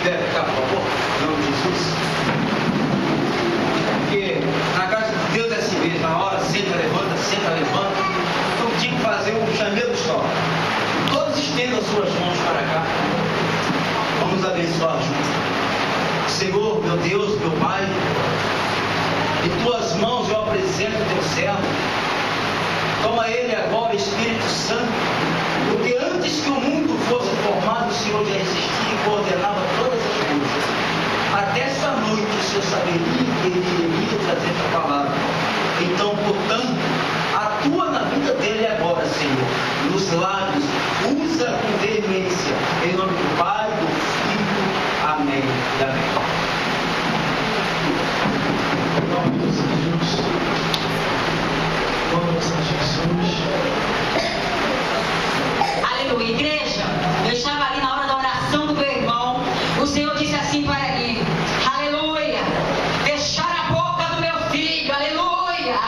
puder ficar, por favor, em nome de Jesus. Porque na casa de Deus é assim mesmo, na hora senta, levanta. Então tinha que fazer um chamego só. Todos estendam suas mãos para cá. Vamos abençoar juntos. Senhor, meu Deus, meu Pai, em tuas mãos eu apresento o teu servo. Toma ele agora, Espírito Santo, porque antes que o mundo fosse formado, o Senhor já existia e coordenava todas as coisas. Até essa noite o Senhor saberia que ele iria trazer essa palavra. Então, portanto, atua na vida dele agora, Senhor, nos lábios, usa com veemência, em nome do Pai, do Filho, amém e amém. Em nome de Jesus, glórias a Jesus. Aleluia. Igreja, eu estava ali na hora da oração do meu irmão. O Senhor disse assim para mim: aleluia, deixar a boca do meu filho, aleluia.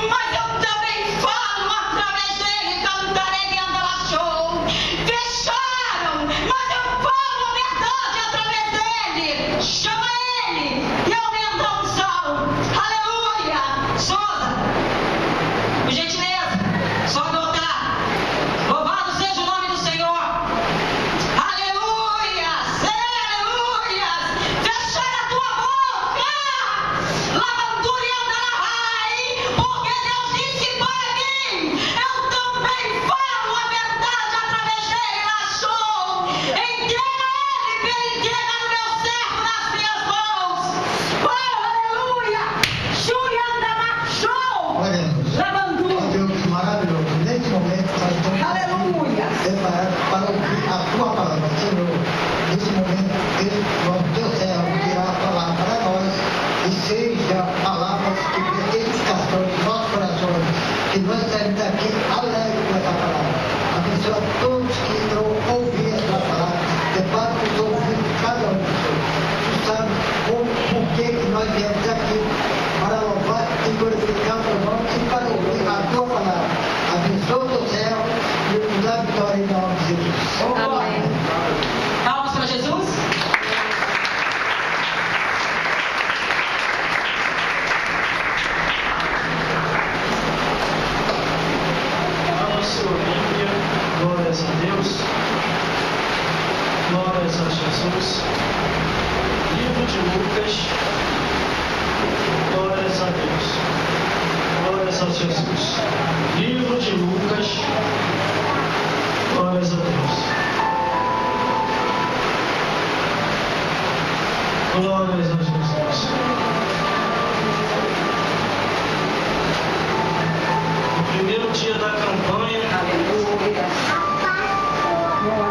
Mas eu também falo através dele, cantarei e andalachou. Fecharam, mas eu falo a verdade através dele. Chama ele e aumenta a unção. Aleluia. Souza, por gentileza, só adotar. Louvado seja o nome do Senhor. Aleluia. Aleluia. Fechar a tua boca. Lavandura e andarrai. Porque Deus disse para mim: eu também falo a verdade através dele. Achou. Entrega ele para ele entregar o meu servo nas minhas mãos. Oh, aleluia. Júlia andarachou. Lavandura. Ó Deus maravilhoso, nesse momento nós estamos Aleluia. preparados para ouvir a tua palavra, Senhor. Nesse momento, o teu servo dirá a palavra para nós e seja palavras que dê edificação em nossos corações, que nós saímos daqui alegres com essa palavra. Abençoa todos que irão ouvir essa palavra, prepara os ouvidos de cada um, Senhor. Tu sabes por que nós viemos aqui, para louvar e glorificar o teu nome e para ouvir a tua palavra. Abençoa o teu céu e nos dá vitória em nome de Jesus. Amém. Palmas para Jesus. Abra sua Bíblia, glórias a Deus, glórias a Jesus. Livro de Lucas, glórias a Deus, glórias a Jesus. Livro de Lucas, glórias a Deus, glórias a Jesus. No primeiro dia da campanha,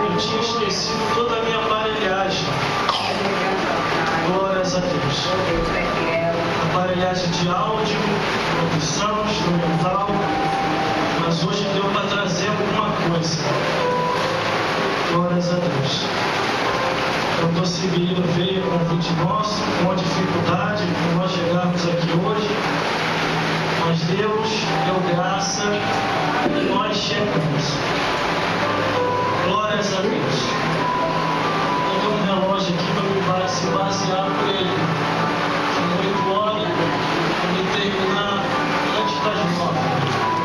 eu tinha esquecido toda a minha aparelhagem. Glórias a Deus. Aparelhagem de áudio, produção, instrumental. Mas hoje deu para trazer alguma coisa. Glórias a Deus. O Dr. Sibirino veio a convite nosso, com uma dificuldade para nós chegarmos aqui hoje. Mas Deus deu graça e nós chegamos. Glórias a Deus. Eu tenho um relógio aqui para me se basear por ele. São 8 horas, para me terminar antes das 9.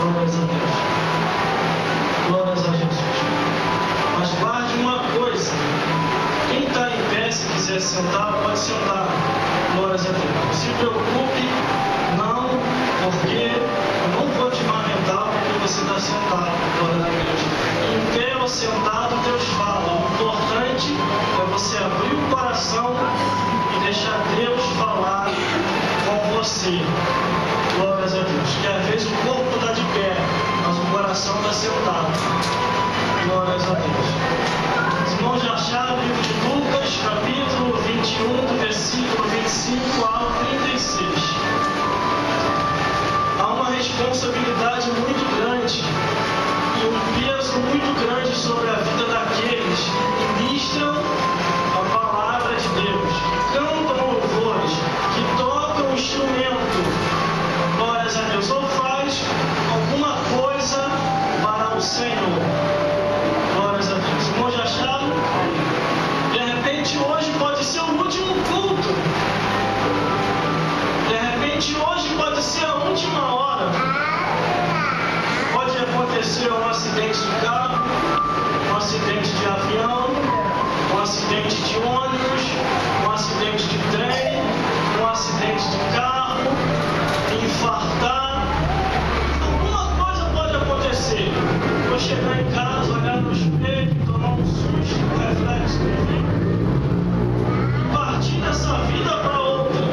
Glórias a Deus. Glórias a Jesus. Mas guarde uma coisa. Quem está em pé, se quiser sentar, pode sentar. Glórias a Deus. Não se preocupe, não, porque eu não vou te lamentar porque você está sentado. Glória a Deus. Em pé ou sentado, Deus fala. O importante é você abrir o coração e deixar Deus falar com você. Glórias a Deus. Que às vezes o corpo está de pé, mas o coração está sentado. Glórias a Deus. Os irmãos já acharam o livro de Lucas, capítulo 21, do versículo 25 ao 36. Há uma responsabilidade muito grande e um peso muito grande sobre a vida daqueles que ministram a palavra de Deus, que cantam louvores, que tocam o instrumento. Glórias a Deus. Ou faz alguma coisa para o Senhor. Glórias a Deus. Irmãos, já acharam? acidente de ônibus, um acidente de trem, um acidente de carro, infartar. Alguma coisa pode acontecer. Vou chegar em casa, olhar no espelho, tomar um susto, um reflexo de mim, partir dessa vida para outra.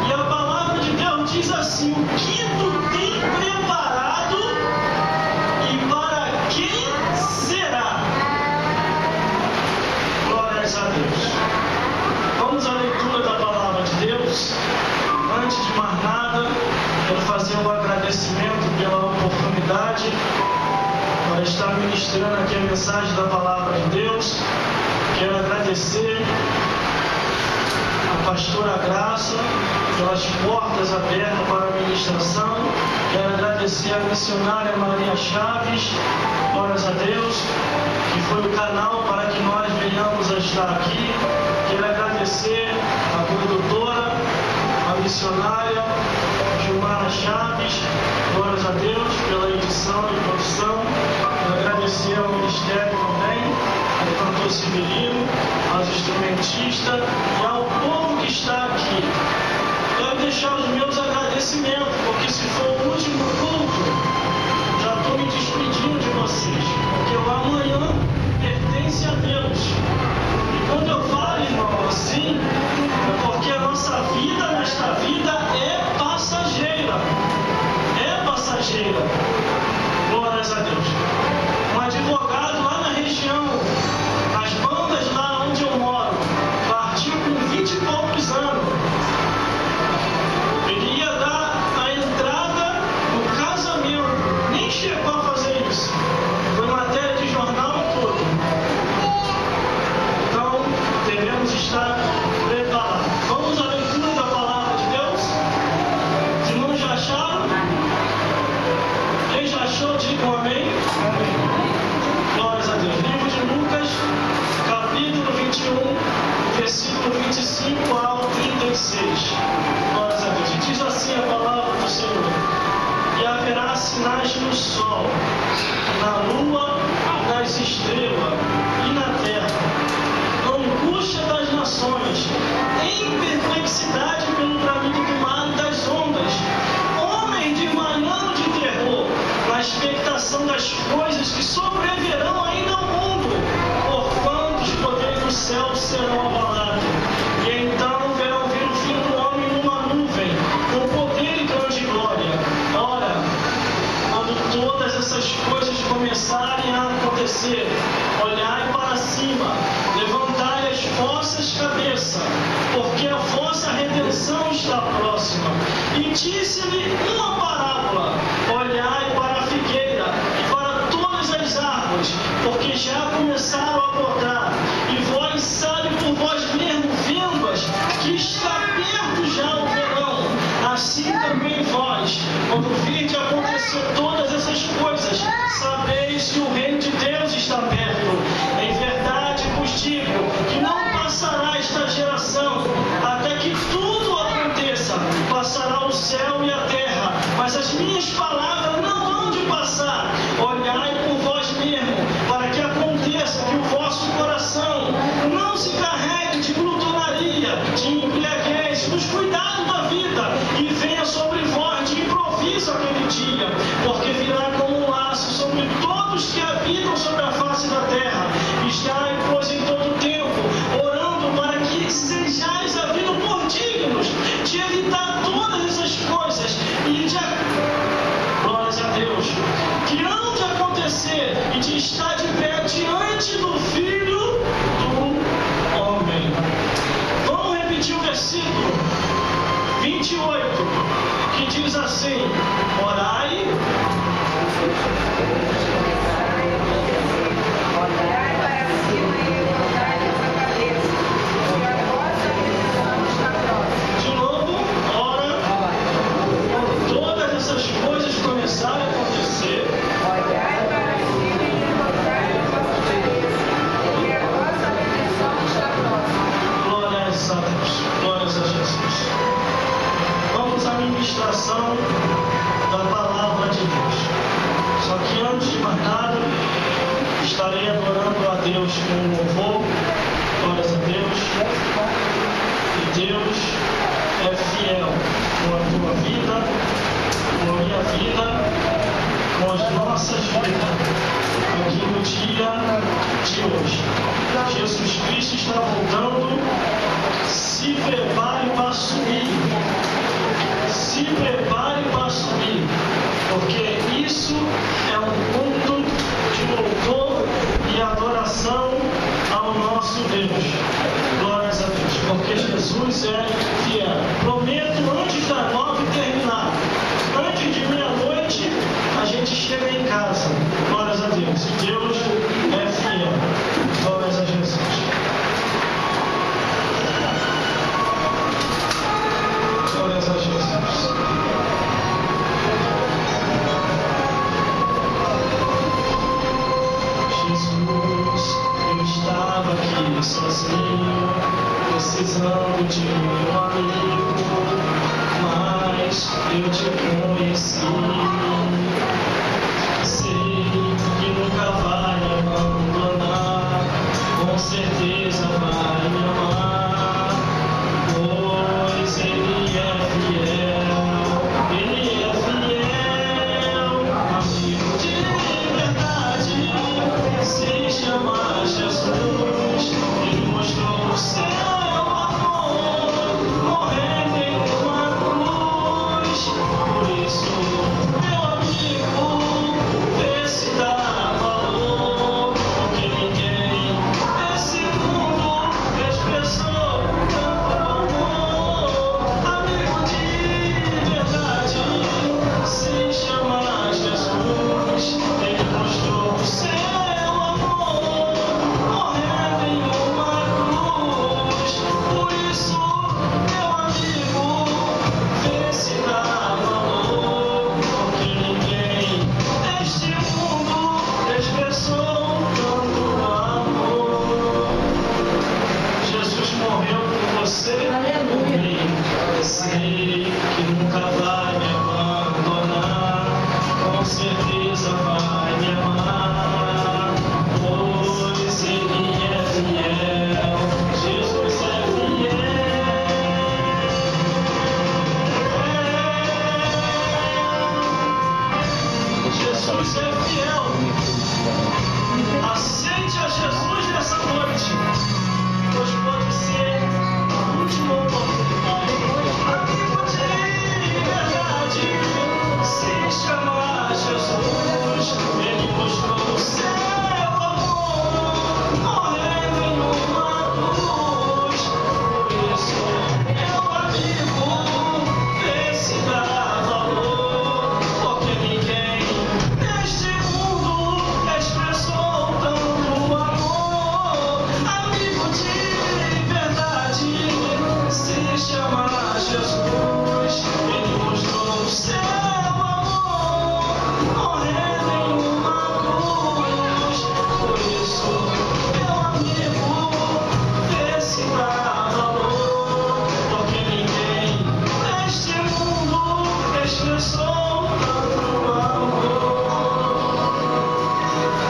E a palavra de Deus diz assim: o que tu tem preparado e para quem será? Glórias a Deus. Vamos à leitura da palavra de Deus. Antes de mais nada, quero fazer um agradecimento pela oportunidade para estar ministrando aqui a mensagem da palavra de Deus. Quero agradecer a pastora Graça pelas portas abertas para a ministração. Quero agradecer a missionária Maria Chaves, glórias a Deus, que foi o canal para que nós venhamos a estar aqui. Quero agradecer a produtora, a missionária Gilmara Chaves, glórias a Deus, pela edição e produção. Quero agradecer ao Ministério também, ao cantor Severino, aos instrumentistas e ao povo que está aqui. Quero deixar os meus agradecimentos, porque se for o último culto, já estou me despedindo de vocês, porque o amanhã pertence a Deus. E quando eu falo, irmão, assim, é porque a nossa vida nesta vida é passageira. É passageira. Glórias a Deus. Um advogado lá na região, as bandas lá onde eu moro, partiu com 20 e poucos anos. Ele ia dar a entrada no casamento. Nem chegou a fazer isso. Foi matéria de jornal e tudo. Então, devemos estar preparados. Vamos à leitura da palavra de Deus. Se não já acharam? Quem já achou, diga um amém. Glórias a Deus. Livro de Lucas, capítulo 21, versículo 25 ao 36. Glórias a Deus. E diz assim a palavra do Senhor: e haverá sinais no sol, na lua, nas estrelas e na terra, angústia das nações, em perplexidade pelo bramido do mar e das ondas, homens desmanhando de terror, na expectação das coisas que sobreverão ainda ao mundo, porquanto os poderes do céu serão abalados. E então verão vir o Filho do Homem numa nuvem, com poder e grande glória. Ora, quando todas essas coisas começarem a acontecer, olhai para cima, levantai as vossas cabeças, porque a vossa redenção está próxima. E disse-lhe uma parábola: olhai para a figueira e para todas as árvores, porque já começaram a brotar, e vós sabe por vós mesmos, vendas, que está perto já o verão. Assim também vós, quando virdes acontecer todas essas coisas, sabeis que o reino de Deus está perto. Em verdade vos digo que não passará esta geração até que tudo aconteça. Passará o céu e a terra, mas as minhas palavras não hão de passar. Olhai por vós mesmos, para que aconteça que o vosso coração não se carregue de glutonaria, de embriaguez, dos cuidados da vida, e venha sobre vós de improviso aquele dia, porque virá como um laço sobre todos que habitam sobre a face da terra. Estai, pois, em todo tempo, orando para que sejais havidos por dignos de evitar todas essas coisas e de glórias a Deus, que hão de acontecer, e de estar de pé diante do Filho do Homem. Vamos repetir o versículo 28, que diz assim: orai. Olhai para cima e levantai a cabeça, porque a vossa redenção está próxima. De novo, ora. Quando todas essas coisas começarem a acontecer, Olhai para cima e levantai a vossa cabeça, porque a vossa redenção está próxima. glórias a Deus, glórias a Jesus. Vamos à ministração da palavra de Deus. Só que antes de mais nada, estarei adorando a Deus com louvor aqui no dia de hoje. Jesus Cristo está voltando. Se prepare para subir. Se prepare para subir. Porque isso é um culto de louvor e adoração ao nosso Deus. Glórias a Deus. Porque Jesus é fiel. Prometo antes das 9 terminar. Antes de meia-noite a gente chega em casa. Glórias a Deus. Deus é fiel. Glórias a Jesus. Glórias a Jesus. Jesus, eu estava aqui sozinho, precisando de um amigo, mas eu te conheci. Sei que nunca vai me abandonar, com certeza vai me amar, pois Ele é fiel, Ele é fiel, amigo de verdade, se chama Jesus, Ele mostrou o seu amor, morrendo em uma cruz, por isso, meu amigo, vê se dá valor, porque ninguém nesse mundo expressou tanto amor, amigo de verdade, se chama Jesus, Ele mostrou o seu amor, morrendo em uma cruz, por isso, meu amigo, vê se dá valor, porque ninguém neste mundo expressou tanto amor. Jesus morreu por você, por mim. Sei que nunca vai me abandonar, com certeza vai me amar, pois Ele é fiel, Jesus é fiel. Jesus é fiel. Aceite a Jesus nessa noite, pois pode ser a última oportunidade. Amigo de verdade, se chama Jesus, Ele mostrou o seu amor, morrendo em uma cruz. Por isso, meu amigo, vê se dá valor, porque ninguém neste mundo expressou tanto amor. Amigo de verdade, se chama Jesus, Ele mostrou o seu amor, morrendo em uma cruz. Por isso, meu amigo, vê se dá valor, porque ninguém neste mundo expressou tanto amor.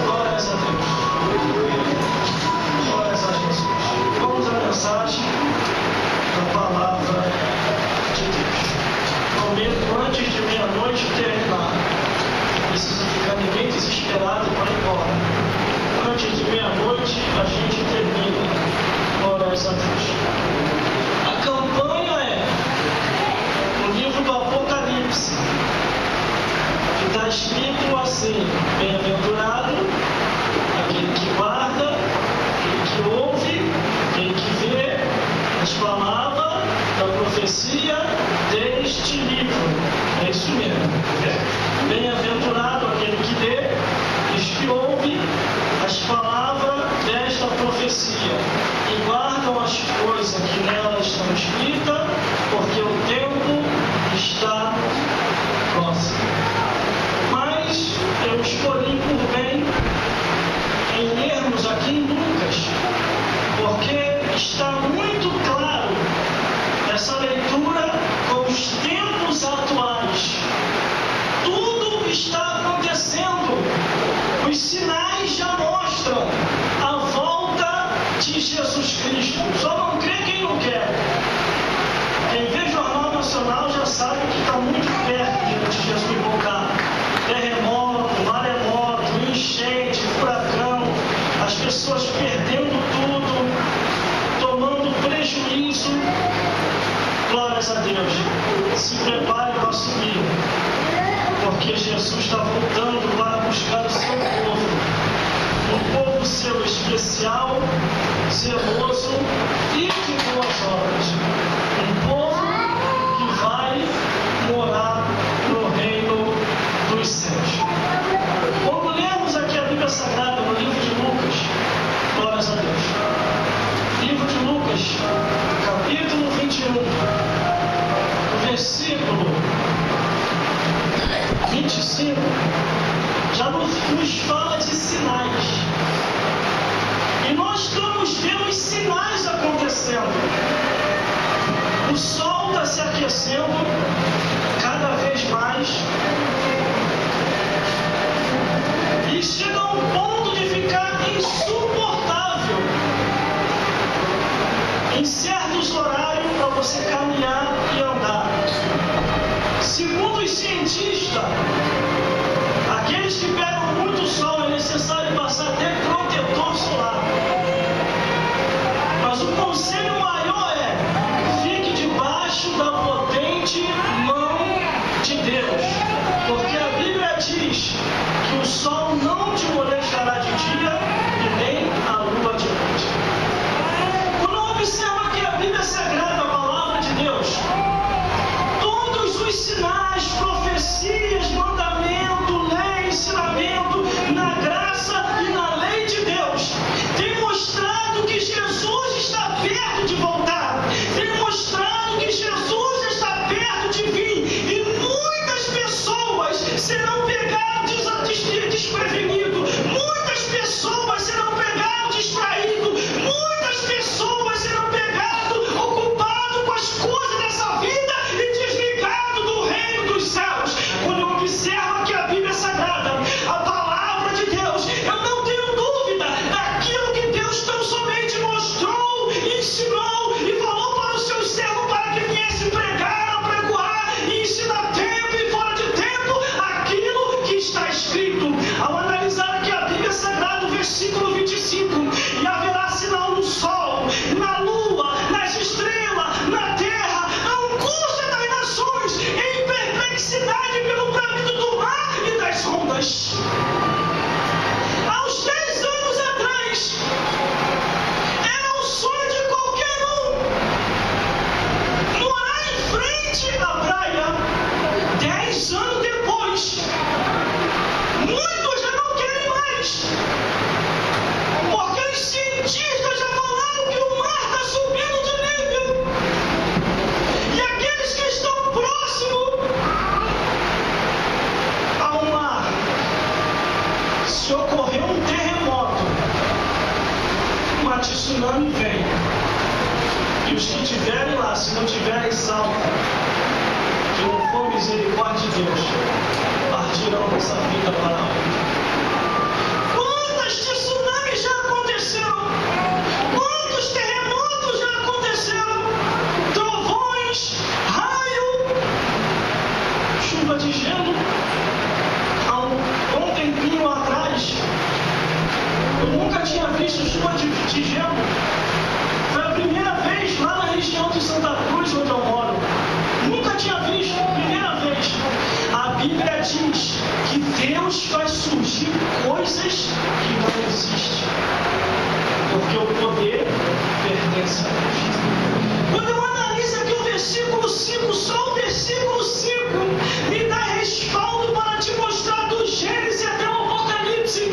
Glórias a Deus. Glórias a Jesus. Vamos à mensagem da palavra de Deus. Prometo antes de meia-noite terminar. Não precisa ficar ninguém desesperado para ir embora. Antes de meia-noite a gente termina. Glórias a Deus. A campanha é no livro do Apocalipse, que está escrito assim: bem-aventurado aquele que guarda, aquele que ouve, aquele que vê as palavras da profecia deste livro. É isso mesmo. Bem-aventurado aquele que lê, os que ouve as palavras desta profecia e guardam as coisas que nela estão escritas, porque o tempo está próximo. Mas eu escolhi por bem em lermos aqui em Lucas, porque está muito claro essa leitura com os tempos atuais. Tudo está acontecendo. Os sinais já mostram a volta de Jesus Cristo. Só não crê quem não quer. Quem vê Jornal Nacional já sabe que está muito perto de Jesus voltar. Terremoto, maremoto, nosso guia, porque Jesus está voltando para buscar o seu povo, um povo seu especial, zeloso e de boas obras, um povo que vai morar no reino dos céus. Quando lemos aqui a Bíblia Sagrada no livro de Lucas, glórias a Deus, livro de Lucas, capítulo 21, versículo 25, já nos fala de sinais. E nós estamos vendo os sinais acontecendo. O sol está se aquecendo cada vez mais. E chega a um ponto de ficar insuportável em certos horários para você caminhar e andar. Segundo os cientistas, aqueles que pegam muito sol é necessário passar até protetor solar. Mas o conselho maior é: fique debaixo da potente mão de Deus, porque a Bíblia diz que o sol não te molestará de dia e nem a lua de noite. Quando observa que a Bíblia Sagrada, a palavra de Deus, todos os sinais, profecias, mandamento, lei, ensinamento, na graça e na lei de Deus, tem mostrado que Jesus está perto de voltar, tem mostrado que Jesus está perto de vir, e muitas pessoas serão pegadas desprevenidas, muitas pessoas serão pegadas distraídas, muitas pessoas serão pegadas ocupadas com as coisas dessa vida e desligadas do reino dos céus. Quando eu observo aqui a Bíblia Sagrada, a palavra de Deus, eu não tenho dúvida daquilo que Deus tão somente mostrou, ensinou e falou para os seus servos para que viesse pregar, apregoar e ensinar tempo e fora de tempo aquilo que está escrito. Ao analisar aqui a Bíblia Sagrada, o versículo 25, e haverá sinal no sol, na lua, nas estrelas, na terra, angústia das nações, em perplexidade pelo bramido do mar e das ondas. Aos 10 anos atrás, era um sonho de qualquer um morar em frente à praia. 10 anos depois, muitos já não querem mais, porque os cientistas já falaram que o mar está subindo de nível, e aqueles que estão próximos ao mar, se ocorrer um terremoto, uma tsunami vem, e os que estiverem lá, se não tiverem salvo, que não for misericórdia de Deus, partirão dessa vida para a outra. Quantas tsunamis já aconteceram? Quantos terremotos já aconteceram? Trovões, raio, chuva de gelo. Há um bom tempinho atrás, eu nunca tinha visto chuva de gelo. Foi a primeira vez lá na região de Santa Cruz, onde eu moro. Nunca tinha visto, primeira vez. A Bíblia diz que Deus faz surgir coisas que não existem, porque o poder pertence a Deus. Quando eu analiso aqui o versículo 5, só o versículo 5 me dá respaldo para te mostrar do Gênesis até o Apocalipse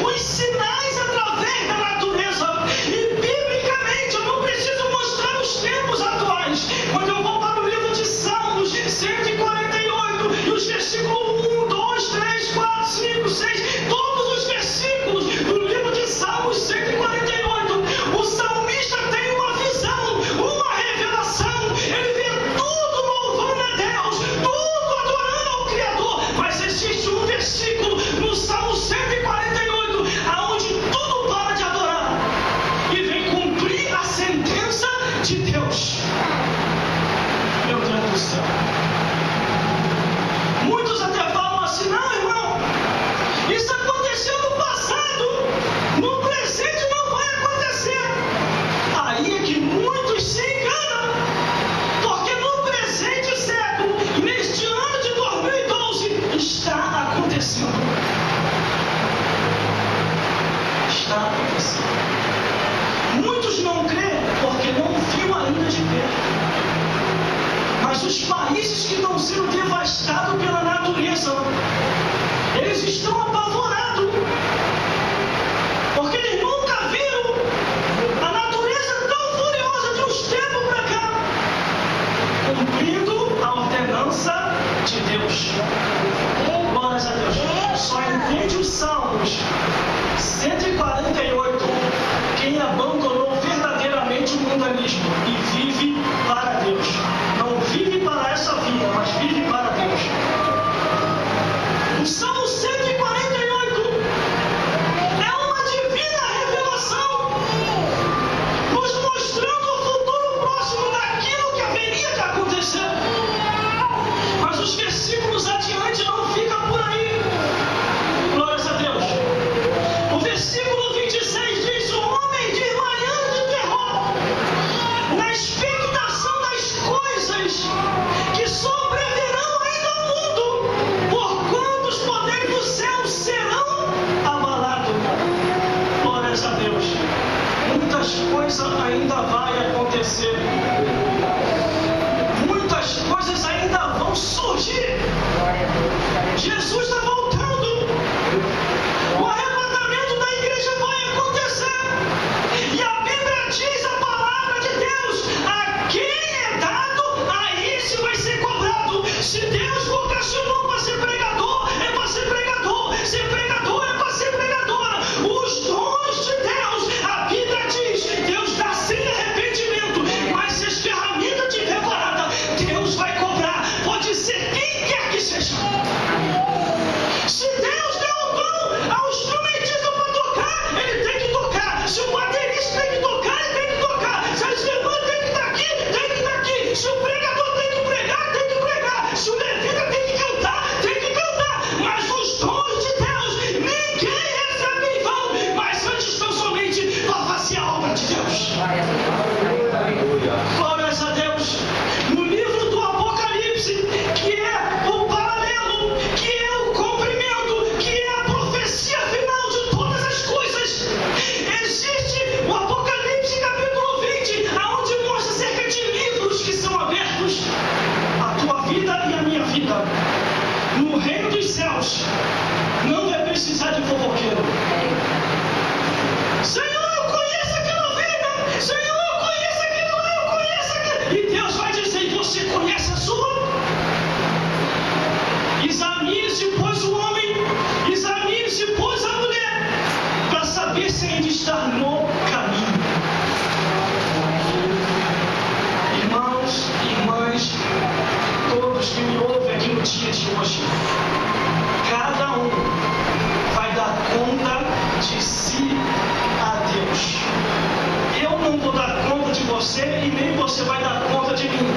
os sinais através da natureza. E biblicamente eu não preciso mostrar os tempos atuais. Quando eu vou para o livro de Salmos 148 e os versículos 1, 2, 3, 4, 5, 6, todos os versículos do livro de Salmos mundanismo e vive para Deus. Não vive para essa vida, mas vive para Deus. O Salmo 148 é uma divina revelação, nos mostrando o futuro próximo daquilo que haveria de acontecer. Mas os versículos adiante não ficam por aí. Glórias a Deus. O versículo 26 diz: o homem desmaiando de terror, na expectação das coisas que sobrevirão ainda ao mundo, porquanto os poderes do céu serão abalados. Glórias a Deus. Muitas coisas ainda vai acontecer. Muitas coisas ainda vão surgir. Jesus está voltando. O arrebatamento da igreja vai acontecer. E a Bíblia diz, a palavra de Deus: a quem é dado, a esse vai ser cobrado. Se Deus vocacionou para ser pregador, é para ser pregador. Ser pregador é para ser pregadora. Os dons de Deus, a Bíblia diz, Deus dá sem arrependimento. Mas se as ferramentas tiver parada, Deus vai cobrar. Pode ser quem quer que seja. Se Deus deu o dom ao instrumentista para tocar, ele tem que tocar. Se o baterista tem que tocar, ele tem que tocar. Se a irmã tem que estar aqui, tem que estar aqui. Se o pregador tem que pregar, tem que pregar. Se o levita tem que cantar, tem que cantar. Mas os dons de Deus, ninguém recebe em vão. Mas antes estão somente para fazer a obra de Deus. Glórias a Deus. No livro do Apocalipse, que é o paralelo, que é o cumprimento, que é a profecia final de todas as coisas, existe o Apocalipse capítulo 20, aonde mostra cerca de livros que são abertos. A tua vida e a minha vida no reino dos céus não vai precisar de fofoqueiro. Senhor, eu conheço aquela vida. Senhor, eu conheço aquilo lá, eu conheço aquilo. E Deus vai dizer: e você conhece a sua? Examine-se, pois, o homem, examine-se, pois, a mulher, para saber se ainda está no caminho. Irmãos, irmãs, todos que me ouvem aqui no dia de hoje, cada um vai dar conta de si a Deus. Eu não vou dar conta de você e nem você vai dar conta de mim.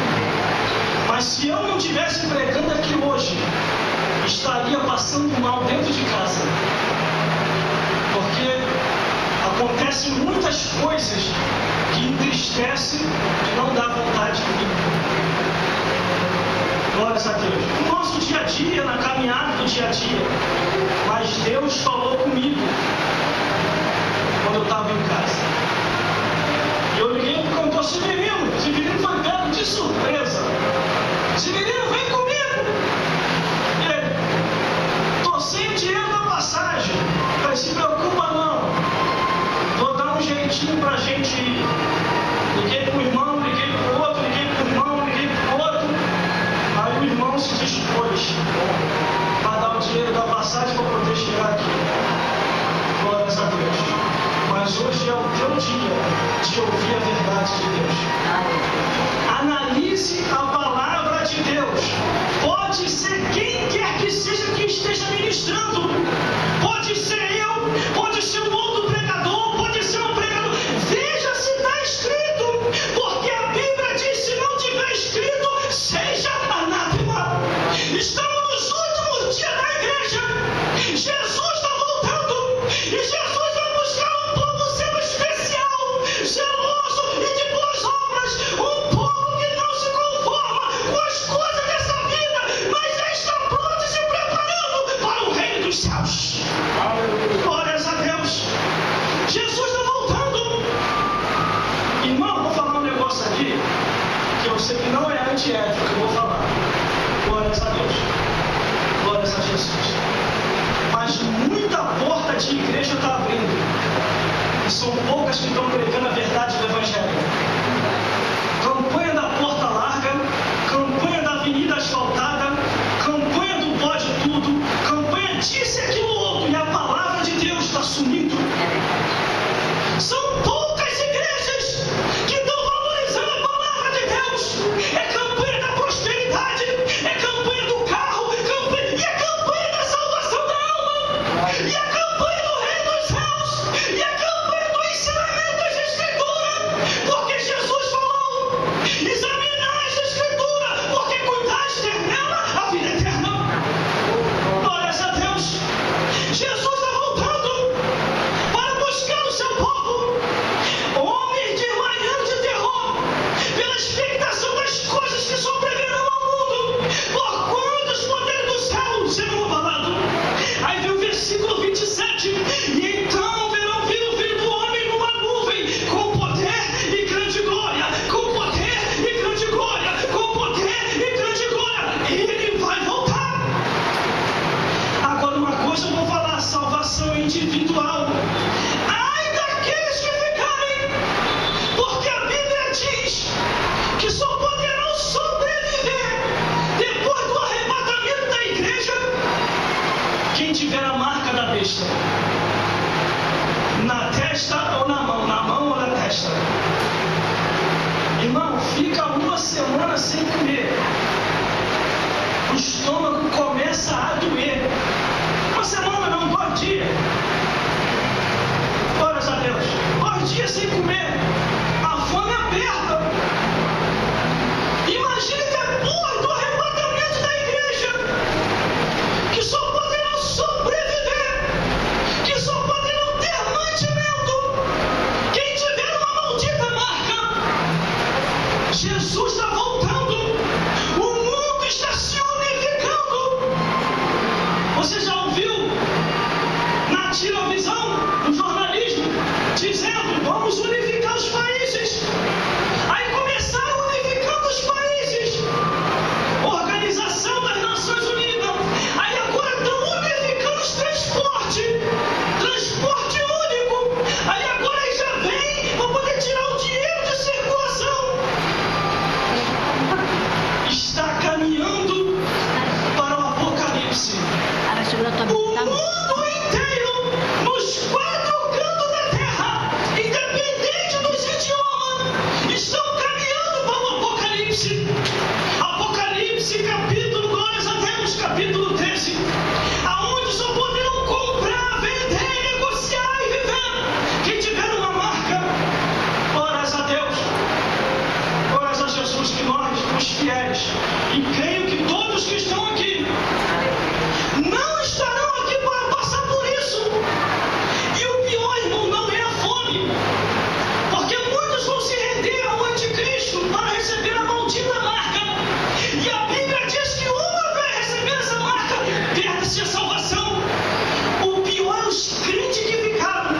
Mas se eu não estivesse pregando aqui hoje, estaria passando mal dentro de casa. Porque acontecem muitas coisas que entristecem e não dá vontade de vir. Glórias a Deus. No nosso dia a dia, na caminhada do dia a dia. Mas Deus falou comigo quando eu estava em casa. E eu liguei para o cantor: Severino foi pego de surpresa. Severino, vem comigo. E ele: tô sem dinheiro na passagem. Não se preocupa não. Vou dar um jeitinho pra gente ir. Liguei pro irmão, liguei pro outro, liguei pro irmão, liguei pro outro. Aí o irmão se dispôs para dar o dinheiro da passagem para poder chegar aqui. Glórias a Deus. Mas hoje é o teu dia de ouvir a verdade de Deus. Analise a palavra de Deus. Pode ser quem quer que seja que esteja ministrando. Pode ser eu, pode ser um outro pregador, pode ser um pregador. Veja se está escrito. Porque a Bíblia diz: se não tiver escrito, seja anátema. Estamos nos últimos dias da igreja. Jesus está voltando. E Jesus vai buscar um povo seu especial, zeloso e de boas obras. Um povo que não se conforma com as coisas dessa vida, mas já está pronto e se preparando para o reino dos céus. Glórias a Deus. Jesus está voltando. Irmão, vou falar um negócio aqui que eu sei que não é antiético que eu vou falar. Glórias a Deus. Glórias a Jesus. Mas muita porta de igreja está abrindo. E são poucas que estão pregando a verdade do Evangelho. Campanha da porta larga, campanha da avenida asfaltada, campanha do pode tudo, campanha disso e aquilo outro. E a palavra de Deus está sumindo. São poucas igrejas que dão semana sem comer, o estômago começa a doer. Uma semana não, 2 dias. Glórias a Deus. 2 dias sem comer. A fome aperta. Imagine depois do arrebatamento da igreja, que só poderão sobreviver, que só poderão ter mantimento quem tiver uma maldita marca. Jesus está voltando. O mundo está se unificando. Você já ouviu na televisão, no jornalismo, dizendo: vamos unificar os países? Aí começaram unificando os países. Organização das Nações Unidas. Aí agora estão unificando os transportes. Transporte único. Aí agora já vem para poder tirar o dinheiro de circulação. Está caminhando para o apocalipse. O mundo inteiro, nos 4 cantos da terra, independente dos idiomas, estão caminhando para o apocalipse. Apocalipse, capítulo, glórias a Deus, capítulo 13, aonde só poderão comprar, vender, negociar e viver quem tiver uma marca. Glórias a Deus, glórias a Jesus, que nós, os fiéis, e creio que todos que estão aqui não estarão aqui para passar por isso. E o pior, irmão, não é a fome, porque muitos vão se render ao anticristo para receber a maldita marca. E a Bíblia diz que uma vez receber essa marca, perde-se a salvação. O pior é os crentes que ficaram,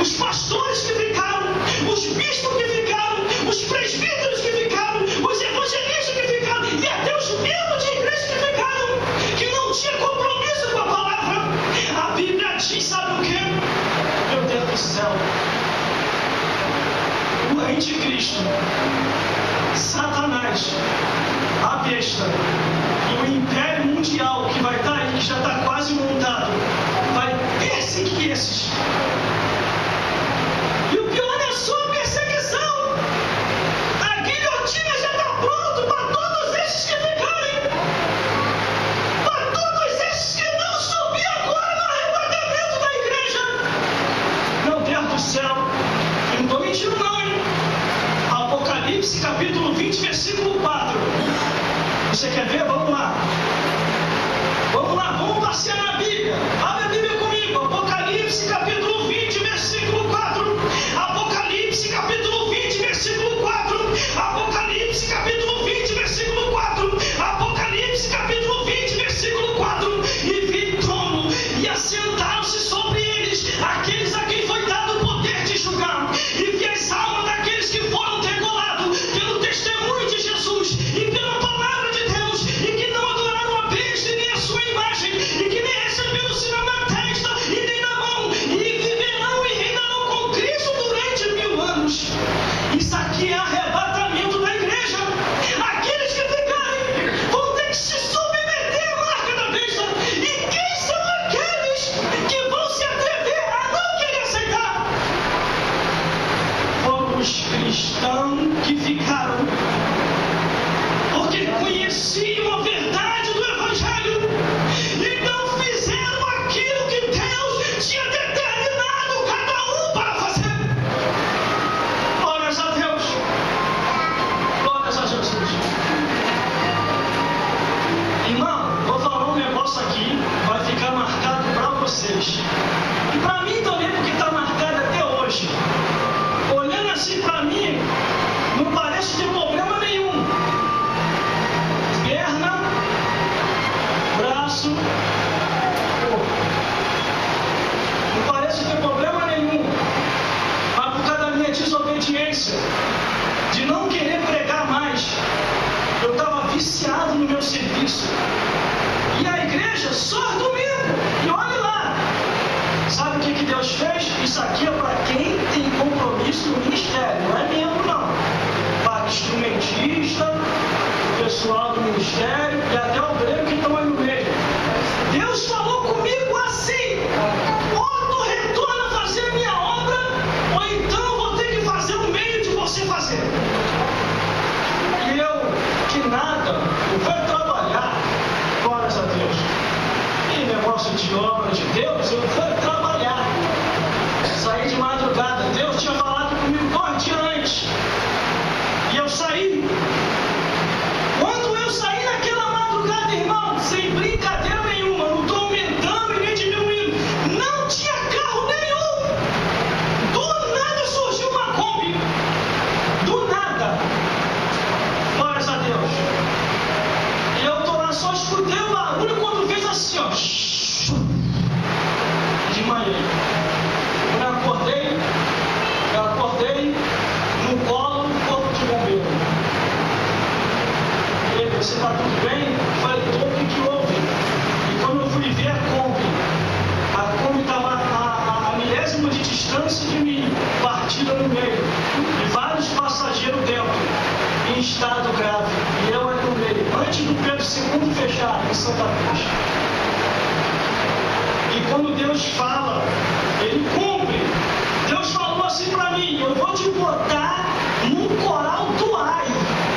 os pastores que ficaram, os bispos que ficaram, os presbíteros que ficaram, os evangelistas que ficaram, e até os membros de igreja que ficaram, que não tinha compromisso com a palavra. A Bíblia diz, sabe o que? Meu Deus do céu, o anticristo, Satanás, a besta e o império mundial que vai estar aí, que já está quase montado, vai perseguir esses. E o pior é só a perseguição. A guilhotina já está pronta para todos esses que ficarem, para todos esses que não subir agora no arrebatamento da igreja. Meu Deus do céu, eu não estou mentindo não, hein? Apocalipse capítulo 20, versículo 4. Você quer ver? Vamos lá. Vamos lá, vamos passear na Bíblia. Abre a Bíblia comigo. Apocalipse capítulo 20, versículo 4. Apocalipse capítulo 20, versículo 4. Apocalipse capítulo 20, versículo 4. Apocalipse capítulo 20, versículo 4. E vi trono, e assentaram-se sobre eles aqueles a quem foi dado o poder de julgar. E vi as almas daqueles que foram degolados pelo testemunho de Jesus e pela palavra de Deus, e que não adoraram a besta nem a sua imagem, e que nem receberam o sinal na testa e nem na mão, e viverão e reinarão com Cristo durante 1000 anos. Isso aqui é arrebatamento da igreja. Aqueles que ficarem vão ter que se submeter à marca da besta. E quem são aqueles que vão se atrever a não querer aceitar? Foram os cristãos que ficaram, porque conheciam a verdade do Evangelho e não fizeram aquilo que Deus tinha determinado cada um para fazer. Glórias a Deus, glórias a Jesus. Irmão, vou falar um negócio aqui, vai ficar marcado para vocês. E para mim também, porque está marcado até hoje. Olhando assim para mim, não parece ter problema nenhum. Perna, braço, corpo. Não parece ter problema nenhum. Mas por causa da minha desobediência, de não querer pregar mais, eu estava viciado no meu serviço. E a igreja só domingo. E olha lá. Sabe o que Deus fez? Isso aqui é para quem tem compromisso no ministério, não é membro não. Para instrumentista, pessoal do ministério e até o obreiro que estão aí no meio. Deus falou comigo assim: ou tu retorna a fazer a minha obra, ou então eu vou ter que fazer o meio de você fazer. E eu Evangelho segundo fechar em Santa Cruz. E quando Deus fala, Ele cumpre. Deus falou assim para mim: eu vou te botar num coral do AI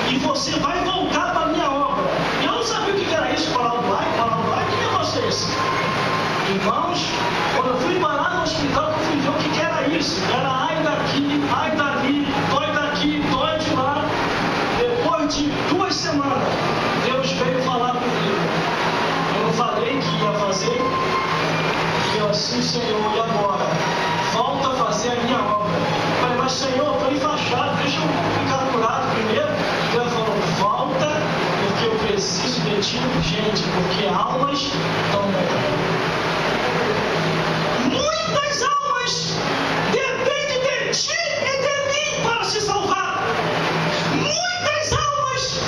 e você vai voltar para a minha obra. E eu não sabia o que era isso, coral do AI. Coral do AI, que negócio é esse? Irmãos, quando eu fui parar no hospital, eu fui ver o que era isso. Era ai daqui, ai dali, dói daqui, dói de lá. Depois de 2 semanas, Deus veio falar comigo. Eu não falei que ia fazer. E eu assim, Senhor, e agora? Volta a fazer a minha obra. Eu falei, mas Senhor, eu estou enfaixado, deixa eu ficar curado primeiro. Deus falou, volta, porque eu preciso de ti urgente, porque almas estão morrendo. Muitas almas dependem de ti e de mim para se salvar. Muitas almas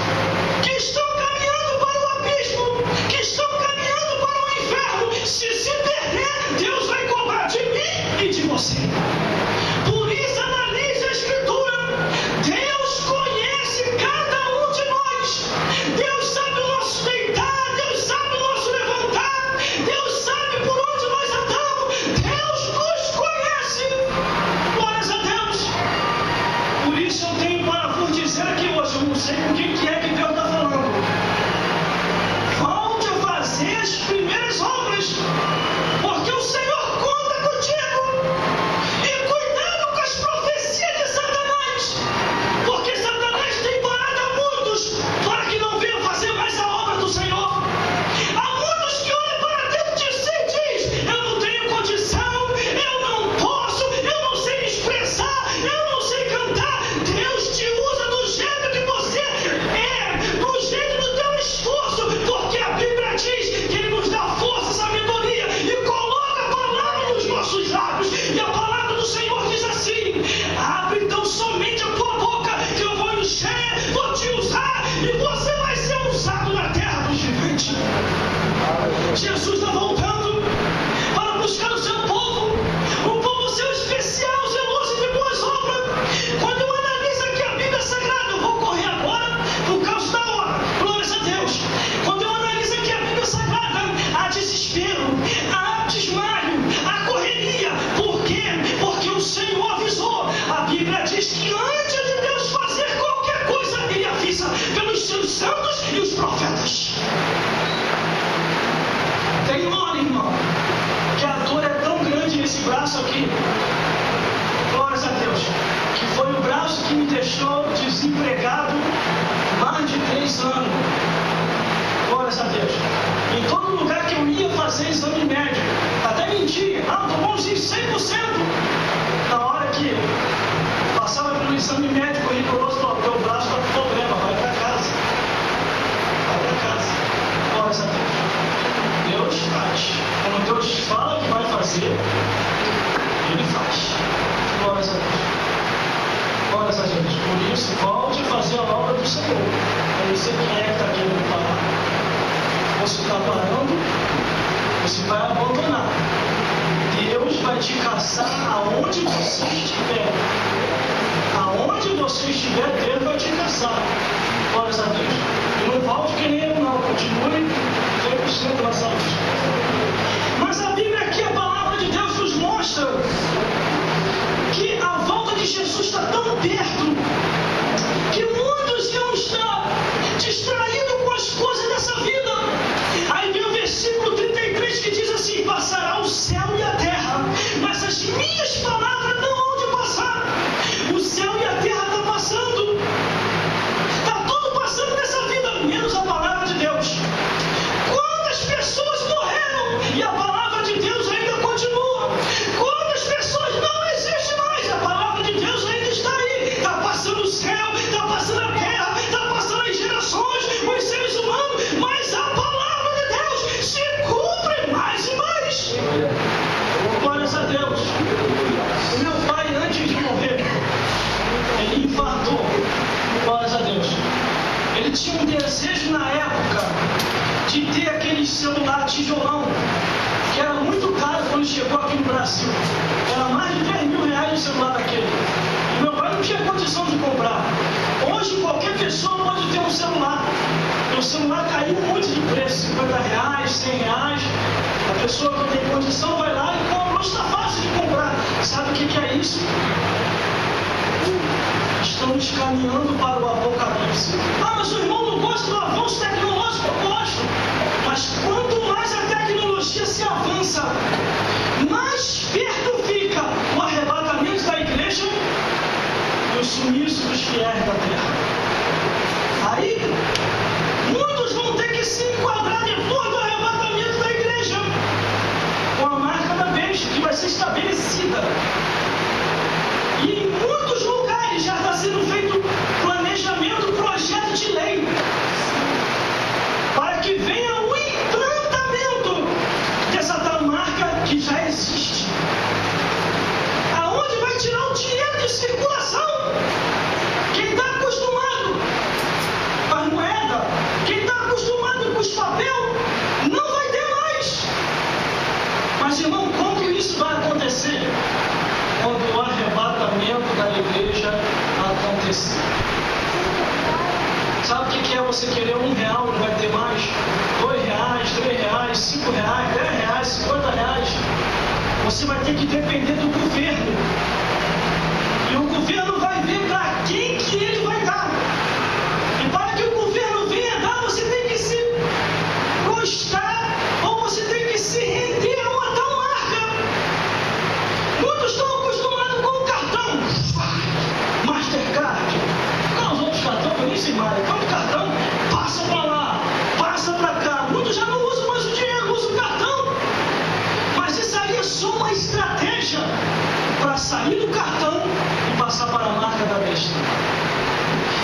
que estão caminhando para o abismo, que estão caminhando para o inferno, se perder, Deus vai cobrar de mim e de você. Por isso, analise a Escritura. Deus conhece cada um de nós. Deus sabe o nosso deitar, Deus sabe o nosso levantar, Deus sabe por onde nós andamos. Deus nos conhece. Glórias a Deus. Por isso eu tenho para vos dizer aqui hoje, eu não sei com quem que é que Deus está falando. Volte a fazer as primeiras obras, porque o Senhor conta contigo. E cuidado com as profecias de Satanás, porque Satanás tem parado a muitos para que não venham fazer mais a obra do Senhor. Há muitos que olham para dentro de si e diz: eu não tenho condição, eu não posso, eu não sei me expressar, eu não sei cantar. Deus te usa do jeito que você é, do jeito do teu esforço, porque a Bíblia diz que Ele nos dá força, sabedoria e coloca a palavra nos nossos lábios. E a palavra do Senhor diz assim: abre então somente a tua boca, que eu vou encher, vou te usar, e você vai ser usado na terra dos viventes. Jesus está voltando para buscar o seu povo, um povo seu especial, zeloso de boas obras. Quando eu analiso aqui a Bíblia Sagrada, eu vou correr agora por causa da hora, glórias a Deus. Quando eu analiso aqui a Bíblia Sagrada, há desespero, há desmaio, há correria. Por quê? Porque o Senhor avisou. A Bíblia diz que antes de Deus fazer qualquer coisa, Ele avisa pelos seus santos e os profetas. Tem uma hora, irmão, que a dor é tão grande nesse braço aqui, glórias a Deus, que foi o braço que me deixou desempregado mais de 3 anos. Glórias a Deus. Em todo lugar que eu ia fazer exame médico, até mentia, tô bonzinho 100%. Na hora que passava pelo exame médico rigoroso, teu braço está com problema, vai para casa. Vai para casa. Glórias a Deus. Deus faz. Quando Deus fala que vai fazer, Ele faz. Glórias a Deus. Glórias a Deus. Por isso, volte a fazer a obra do Senhor. Eu não sei quem é que está querendo parar. Você está parando, você vai abandonar. Deus vai te caçar aonde você estiver. Aonde você estiver, Deus vai te caçar. Glórias a Deus. E não volte que nem eu não. Continue 100% na saúde. Mas a Bíblia aqui, a palavra de Deus nos mostra que a volta de Jesus está tão perto que muitos iam estar distraídos com as coisas dessa vida. Aí vem o versículo 33 que diz assim: passará o céu e a terra, mas as minhas palavras não hão de passar. O céu e a terra estão passando. Está tudo passando nessa vida, menos a palavra de Deus. Quantas pessoas morreram e a palavra de Deus ainda continua? Quantas pessoas não existem mais? A palavra de Deus ainda está aí. Está passando o céu, está passando a terra, está passando as gerações, os seres humanos, mas a palavra de Deus se cumpre mais e mais. Glórias a Deus. O meu pai, antes de morrer, ele infartou. Glórias a Deus. Ele tinha um desejo na época de ter aquele celular tijolão, que era muito caro quando chegou aqui no Brasil. Era mais de 10 mil reais o celular daquele. E meu pai não tinha condição de comprar. Hoje qualquer pessoa pode ter um celular. E o celular caiu R$100. A pessoa que tem condição vai lá e compra. Hoje está fácil de comprar. Sabe o que é isso? Estamos caminhando para o apocalipse. Ah, mas o irmão não gosta do avanço tecnológico? Eu gosto. Mas quanto mais a tecnologia se avança, mais perto fica o arrebatamento da igreja e o sumiço dos fiéis da terra. Aí, muitos vão ter que se enquadrar depois do arrebatamento da igreja com a marca da besta, que vai ser estabelecida. E em muitos lugares já está sendo feito planejamento, projeto de lei, para que venha o implantamento dessa tal marca que já existe. Aonde vai tirar o dinheiro de circulação? Quem está acostumado com a moeda, quem está acostumado com os papel, não vai ter mais. Mas, irmão, quando isso vai acontecer? Quando o arrebatamento da igreja acontecer. Sabe o que é você querer R$1 e não vai ter mais? R$2, R$3, R$5, R$10, R$50. Você vai ter que depender do governo. E o governo vai ver para quem que ele vai dar. E para que o governo venha dar, você tem que se gostar ou você tem que se render a uma tal marca. Muitos estão acostumados com o cartão. Mastercard. Não, os outros cartões eu nem sei mais. Quando o cartão passa para lá, passa para cá. Muitos já não usam mais o dinheiro, usam o cartão. Mas isso aí é só uma estratégia para sair do cartão e passar para a marca da besta.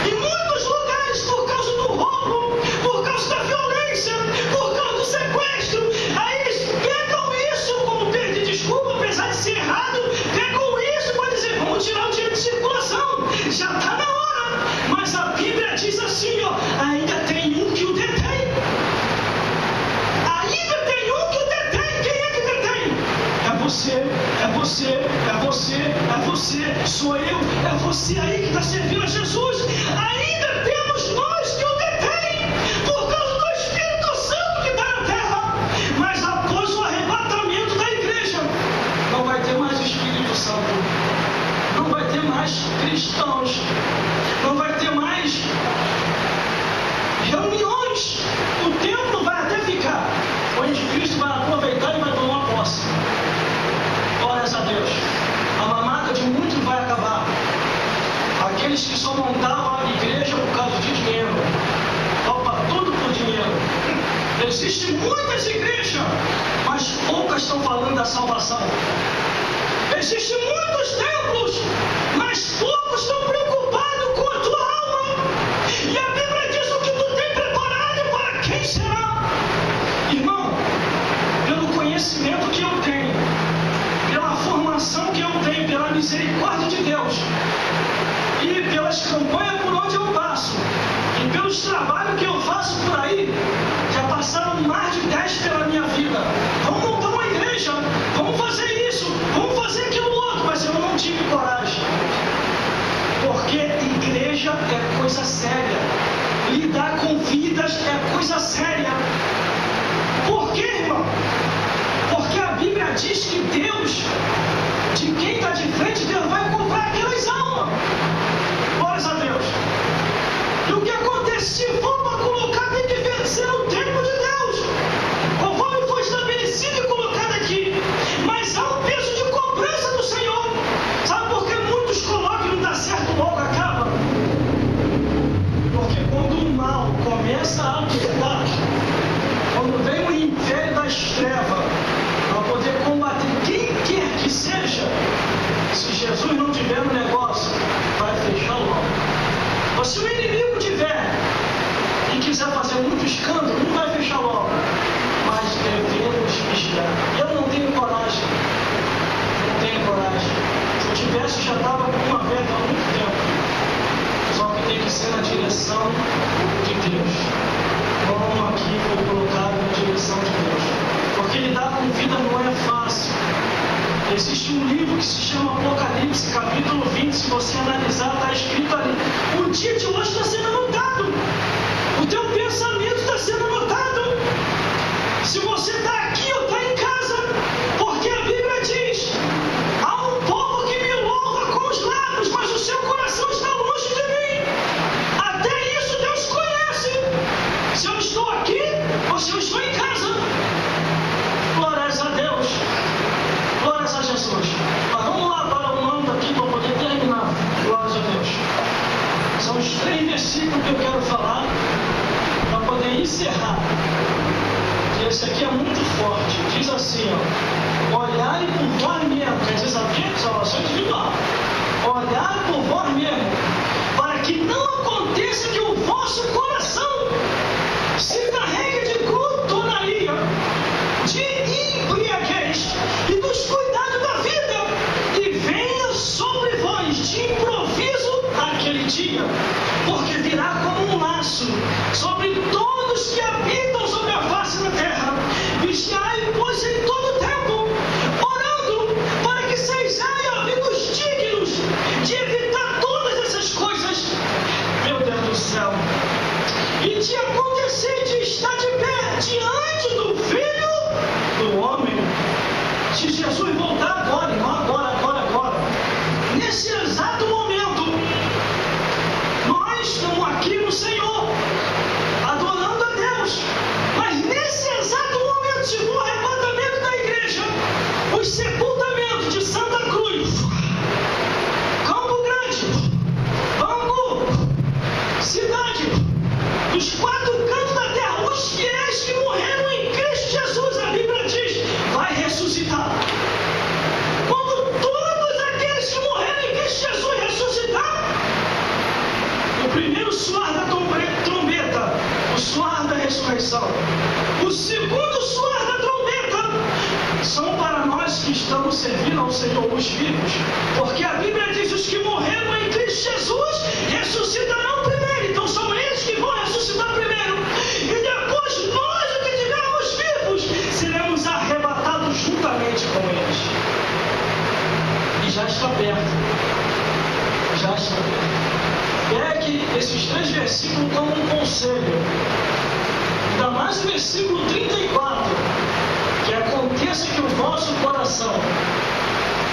Em muitos lugares, por causa do roubo, por causa da violência, por causa do sequestro, aí eles pegam isso como perda de desculpa, apesar de ser errado, pegam isso para dizer, vamos tirar o dinheiro de circulação, já está na hora. Mas a Bíblia diz assim, ó, ainda tem um que o detém. Ainda tem um que o detém. Quem é que detém? É você, é você, é você, é você, sou eu, é você aí que está servindo a Jesus. Ainda temos nós que o detém, por causa do Espírito Santo que está na terra. Mas após o arrebatamento da igreja, não vai ter mais o Espírito Santo, não vai ter mais cristãos, não vai ter mais reuniões. O templo vai até ficar, o anticristo vai aproveitar e vai tomar posse. Glórias a Deus. A mamata de muitos vai acabar. Aqueles que só montavam a igreja por causa de dinheiro, topa tudo por dinheiro. Existem muitas igrejas, mas poucas estão falando da salvação. Existem muitos templos, mas poucos estão preocupados com a tua alma. E a Bíblia diz o que tu tem preparado para quem será. Irmão, pelo conhecimento que eu tenho, pela formação que eu tenho, pela misericórdia de Deus, e pelas campanhas por onde eu passo, e pelos trabalhos que eu faço por aí, já passaram mais de 10 pela minha vida. Vamos montar uma igreja, vamos fazer isso, vamos fazer aquilo outro, mas eu não tive coragem. Porque igreja é coisa séria, lidar com vidas é coisa séria. Por quê, irmão? Porque a Bíblia diz que Deus, de quem está de frente, Deus vai comprar aquelas almas. Glórias a Deus. E o que acontece? Se for para colocar, tem que vencer o tempo de Deus, conforme foi estabelecido e colocado aqui. Mas há um peso de cobrança do Senhor. Sabe por que muitos colocam e não dá certo, logo acaba? Porque quando o mal começa a atuar, quando vem o império das trevas para poder combater quem quer que seja, se Jesus não tiver no negócio, vai fechar logo. Ou se o inimigo tiver e quiser fazer muito escândalo, não vai fechar logo. Mas devemos vigiar. Eu não tenho coragem. Não tenho coragem. Se eu tivesse, já estava com uma verba há muito tempo. Só que tem que ser na direção de Deus. Como aqui foi colocado na direção de Deus. Porque lidar com vida não é fácil. Existe um livro que se chama Apocalipse, capítulo 20, se você analisar, está escrito ali. O dia de hoje está sendo anotado. O teu pensamento está sendo anotado. Se você 3 versículos que eu quero falar para poder encerrar. E esse aqui é muito forte. Diz assim, ó: olhai por vós mesmo, quer dizer, sabia? Salvação individual. Olhai por vós mesmo, para que não aconteça que o vosso coração se carregue de glutonaria, de embriaguez e dos cuidados da vida, e venha sobre vós de improviso aquele dia, porque virá como um laço sobre todos que habitam sobre a face da terra. Vigiai, pois, em todo tempo, orando, para que sejais ouvidos dignos de evitar todas essas coisas, meu Deus do céu, e de acontecer de estar de pé diante do Filho do Homem. Se Jesus voltar agora, não agora, nesse exato momento, nós estamos aqui no Senhor, adorando a Deus, mas nesse exato momento, se for o arrebatamento da igreja, os sepultamentos de Santa Cruz, Campo Grande, Bangu, cidade, dos 4 cantos da terra, os fiéis que morreram em Cristo Jesus, a Bíblia diz, vai ressuscitar. Quando todos aqueles que morreram em Cristo Jesus ressuscitar, o primeiro soar da trombeta, o soar da ressurreição, o segundo soar da trombeta, são para nós que estamos servindo ao Senhor, os vivos, porque a Bíblia diz: os que morreram em Cristo Jesus ressuscitarão primeiro. Então são eles que vão ressuscitar primeiro, e depois nós, os que estivermos vivos, seremos arrebatados juntamente com eles. E já está perto, pegue esses 3 versículos como um conselho, ainda mais o versículo 34, que aconteça que o vosso coração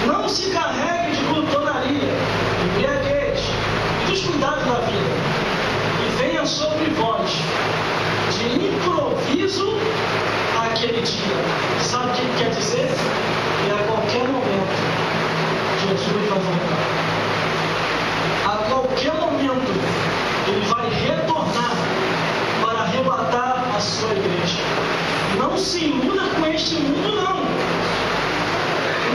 não se carregue de glutonaria, embriaguez e dos cuidados da vida, e venha sobre vós de improviso aquele dia. Sabe o que quer dizer? E a qualquer momento Jesus vai voltar. A qualquer momento ele vai retornar para arrebatar a sua igreja. Não se iluda com este mundo, não.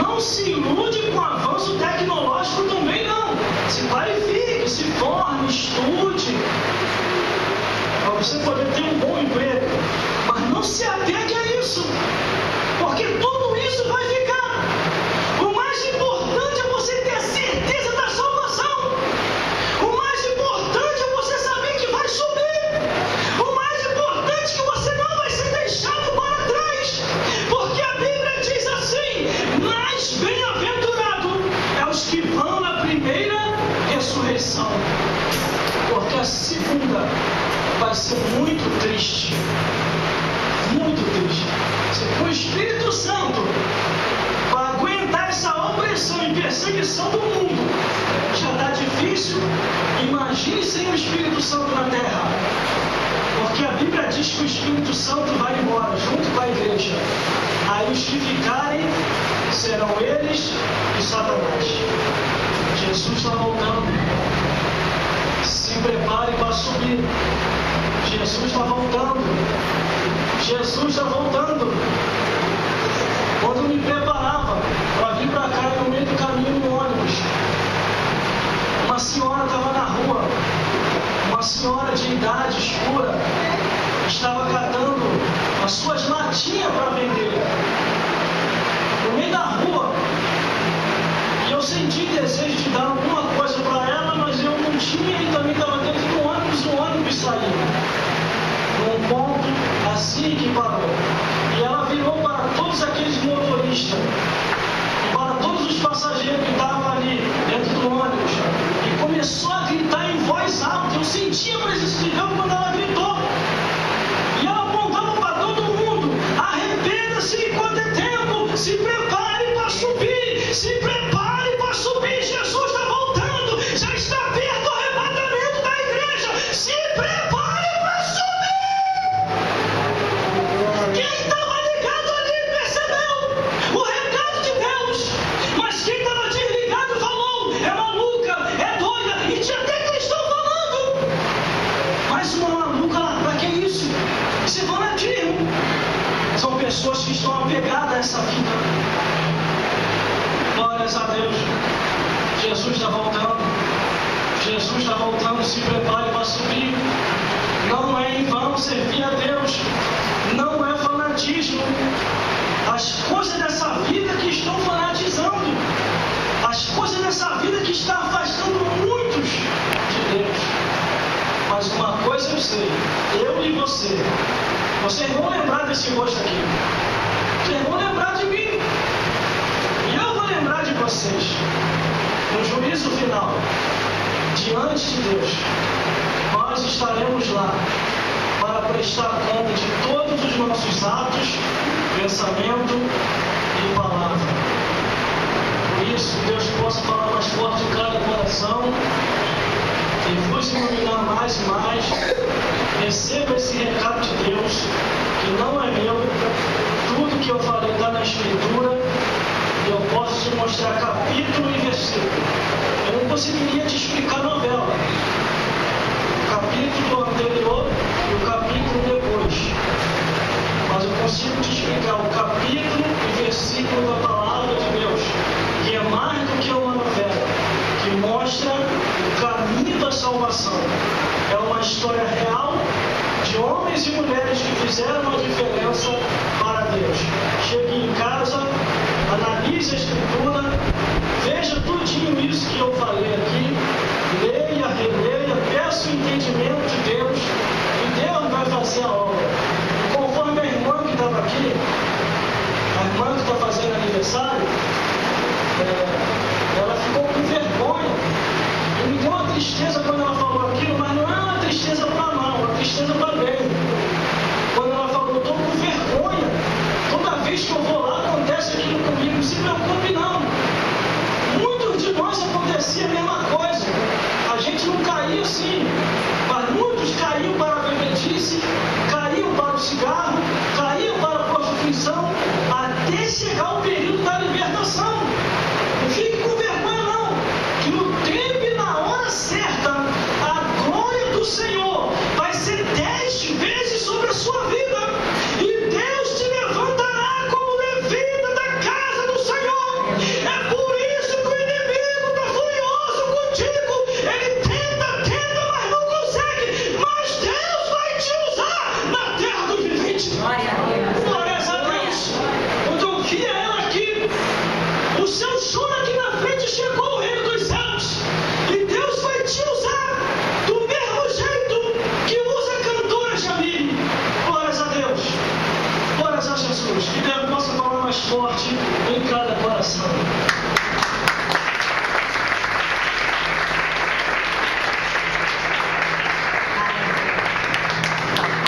Não se ilude com o avanço tecnológico também, não. Se qualifique, se forme, estude, para você poder ter um bom emprego. Mas não se apegue a isso, porque tudo isso vai ficar. O mais importante é você ter a certeza da salvação. O mais importante é você saber que vai subir. O mais importante é que você não vai ser deixado para trás, porque a Bíblia diz assim: mais bem-aventurado é os que vão na primeira ressurreição, porque a segunda vai ser muito triste. Muito triste. Se o Espírito Santo, para aguentar essa opressão e perseguição do mundo, já está difícil, imagine sem o Espírito Santo na terra. Porque a Bíblia diz que o Espírito Santo vai embora junto com a igreja. Aí os que ficarem serão eles e Satanás. Jesus está voltando. Se prepare para subir. Jesus está voltando. Jesus está voltando. Quando eu me preparava para vir para cá, no meio do caminho no ônibus, uma senhora estava na rua, uma senhora de idade escura, estava catando as suas latinhas para vender no meio da rua, e eu senti desejo de dar alguma coisa para ela, mas eu não tinha, e também estava dentro do ônibus, o ônibus saiu num ponto assim que parou, e ela virou para todos aqueles motoristas e para todos os passageiros que estavam ali dentro do ônibus, e começou a gritar em voz alta. Eu sentia a presença de Deus quando ela gritou, e ela apontava para todo mundo: arrependa-se enquanto é tempo, se prepare para subir, se prepare para subir, Jesus está voltando, já está perto o arrebatamento da igreja, se prepare para subir. Quem estava ligado ali percebeu o recado de Deus, mas quem estava desligado falou: é maluca, é doida, e tinha até cristão falando. pessoas que estão apegadas a essa vida. Glórias a Deus. Jesus está voltando. Jesus está voltando. Se prepare para subir. Não é em vão servir a Deus. Não é fanatismo. As coisas dessa vida que estão fanatizando. As coisas dessa vida que está afastando muitos de Deus. Mas uma coisa eu sei, eu e você, vocês vão lembrar desse rosto aqui. Vocês vão lembrar de mim. E eu vou lembrar de vocês. No juízo final, diante de Deus, nós estaremos lá para prestar conta de todos os nossos atos, pensamento e palavra. Por isso, Deus possa falar mais forte em cada coração e vos iluminar mais e mais. Receba esse recado de Deus, que não é meu. Tudo que eu falei está na Escritura. E eu posso te mostrar capítulo e versículo. Eu não conseguiria te explicar a novela. O capítulo anterior e o capítulo depois. Mas eu consigo te explicar o capítulo e versículo da palavra de Deus, que é mais do que uma novela, que mostra o caminho da salvação. É uma história real de homens e mulheres que fizeram uma diferença para Deus. Chegue em casa, analise a Escritura, veja tudinho isso que eu falei aqui, leia, releia, peça o entendimento de Deus, e Deus vai fazer a obra. E conforme a irmã que estava aqui, a irmã que está fazendo aniversário, ela ficou com vergonha. E me deu uma tristeza quando ela falou aquilo, mas não é uma tristeza para mal, é uma tristeza para bem. Quando ela falou, estou com vergonha, toda vez que eu vou lá acontece aquilo comigo. Não se preocupe não. Muitos de nós acontecia a mesma coisa. A gente não caía assim, mas muitos caíam para a bebedice, caíam para o cigarro, caíam para a prostituição, até chegar o período da libertação. Não fique com vergonha não, que no tempo e na hora certa, a glória do Senhor vai ser 10 vezes sobre a sua vida, e Deus te levantará como levita da casa do Senhor. É por isso que o inimigo está furioso contigo. Ele tenta, mas não consegue. Mas Deus vai te usar na terra dos viventes. Glória a Deus. Glórias a Deus. Quando eu via ela aqui, o seu choro aqui na frente chegou ao reino dos céus. E Deus vai te usar do mesmo jeito que usa a cantora Jamile. Glórias a Deus. Glórias a Jesus. Que Deus possa falar mais forte em cada coração.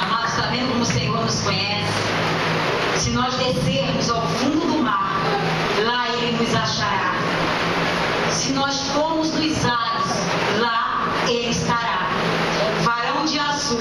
Amados, está vendo como o Senhor nos conhece? Se nós descermos ao fundo do mar, lá Ele nos achará. Se nós formos nos ares, lá Ele estará. Varão de azul.